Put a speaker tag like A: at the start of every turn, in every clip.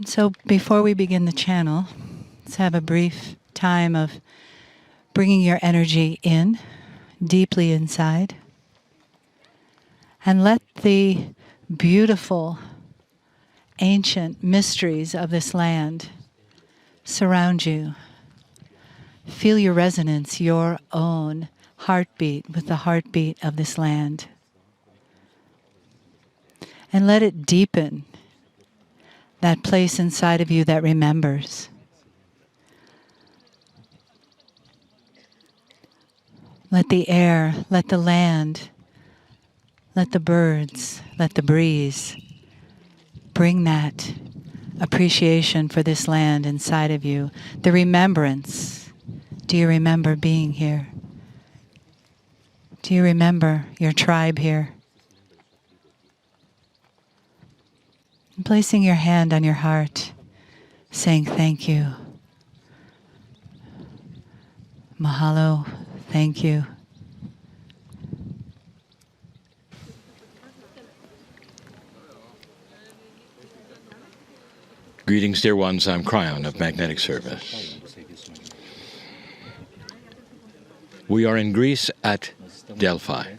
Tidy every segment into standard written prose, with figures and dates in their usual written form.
A: So before we begin the channel, let's have a brief time of bringing your energy in, deeply inside, and let the beautiful, ancient mysteries of this land surround you. Feel your resonance, your own heartbeat with the heartbeat of this land. And let it deepen that place inside of you that remembers. Let the air, let the land, let the birds, let the breeze bring that appreciation for this land inside of you. The remembrance. Do you remember being here? Do you remember your tribe here? And placing your hand on your heart, saying thank you. Mahalo, thank you.
B: Greetings, dear ones. I'm Cryon of Magnetic Service. We are in Greece at Delphi,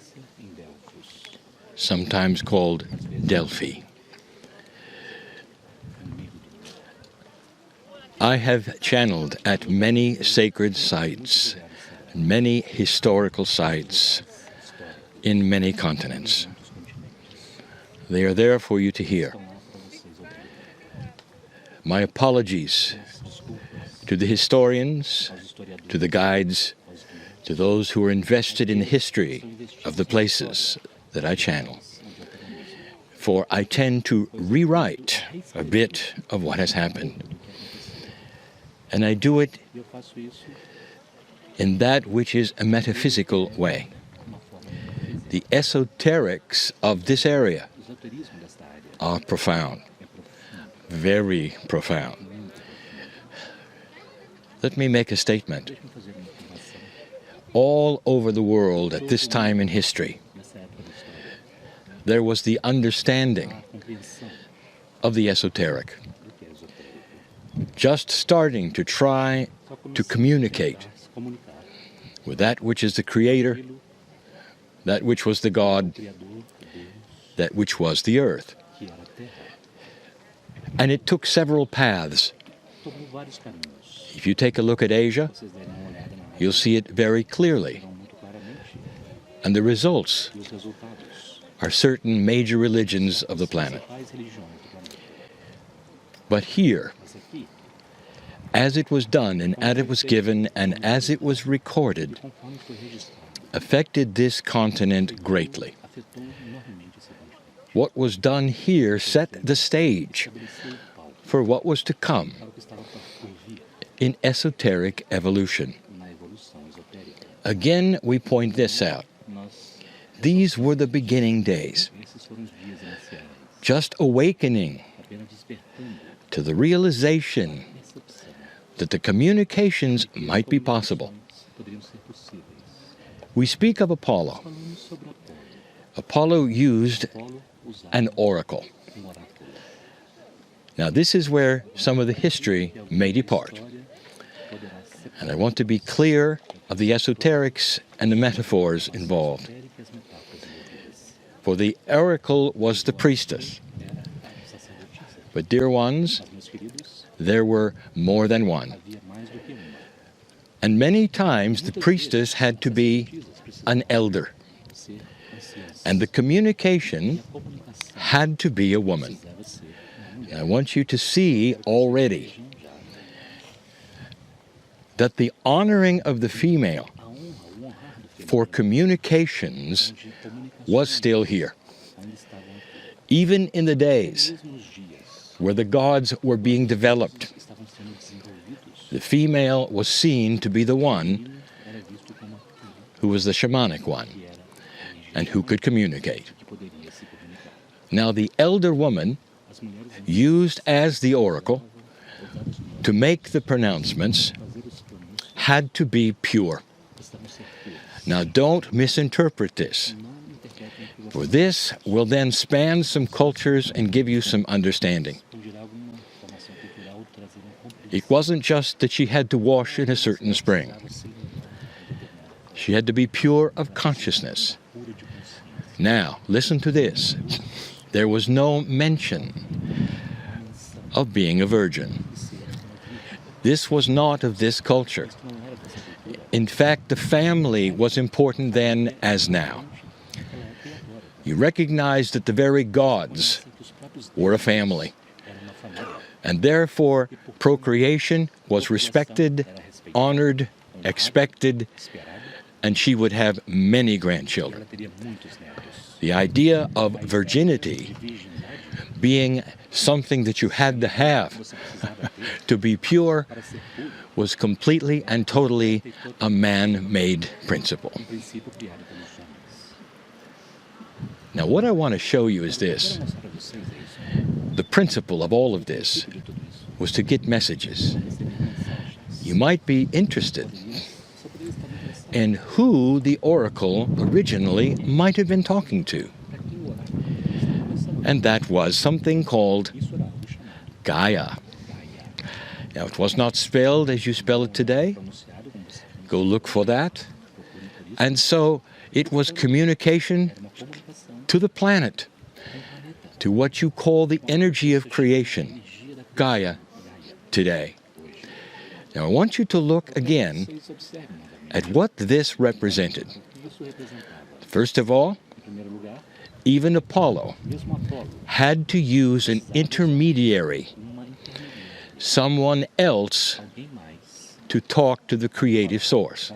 B: sometimes called Delphi. I have channeled at many sacred sites, many historical sites in many continents. They are there for you to hear. My apologies to the historians, to the guides, to those who are invested in the history of the places that I channel. For I tend to rewrite a bit of what has happened. And I do it in that which is a metaphysical way. The esoterics of this area are profound. Very profound. Let me make a statement. All over the world at this time in history, there was the understanding of the esoteric, just starting to try to communicate with that which is the Creator, that which was the God, that which was the earth. And it took several paths. If you take a look at Asia, you'll see it very clearly. And the results are certain major religions of the planet. But here, as it was done and as it was given and as it was recorded, affected this continent greatly. What was done here set the stage for what was to come in esoteric evolution. Again, we point this out. These were the beginning days, just awakening to the realization that the communications might be possible. We speak of Apollo. Apollo used an oracle. Now, this is where some of the history may depart. And I want to be clear of the esoterics and the metaphors involved. For the oracle was the priestess. But, dear ones, there were more than one. And many times the priestess had to be an elder. And the communication had to be a woman. And I want you to see already that the honoring of the female for communications was still here. Even in the days where the gods were being developed, the female was seen to be the one who was the shamanic one and who could communicate. Now, the elder woman, used as the oracle to make the pronouncements, had to be pure. Now, don't misinterpret this, for this will then span some cultures and give you some understanding. It wasn't just that she had to wash in a certain spring. She had to be pure of consciousness. Now, listen to this. There was no mention of being a virgin. This was not of this culture. In fact, the family was important then as now. You recognized that the very gods were a family. And therefore, procreation was respected, honored, expected, and she would have many grandchildren. The idea of virginity being something that you had to have to be pure was completely and totally a man-made principle. Now, what I want to show you is this. The principle of all of this was to get messages. You might be interested in who the oracle originally might have been talking to. And that was something called Gaia. Now, it was not spelled as you spell it today. Go look for that. And so it was communication to the planet, to what you call the energy of creation, Gaia, today. Now, I want you to look again at what this represented. First of all, even Apollo had to use an intermediary, someone else, to talk to the creative source,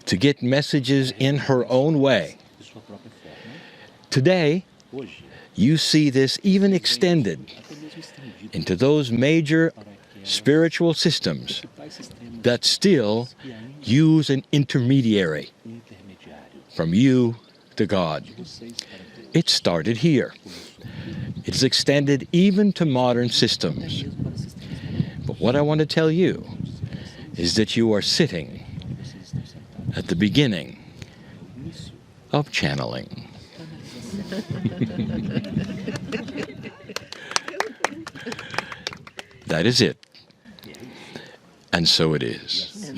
B: to get messages in her own way. Today, you see this even extended into those major spiritual systems that still use an intermediary from you to God. It started here. It's extended even to modern systems. But what I want to tell you is that you are sitting at the beginning of channeling. That is it. And so it is.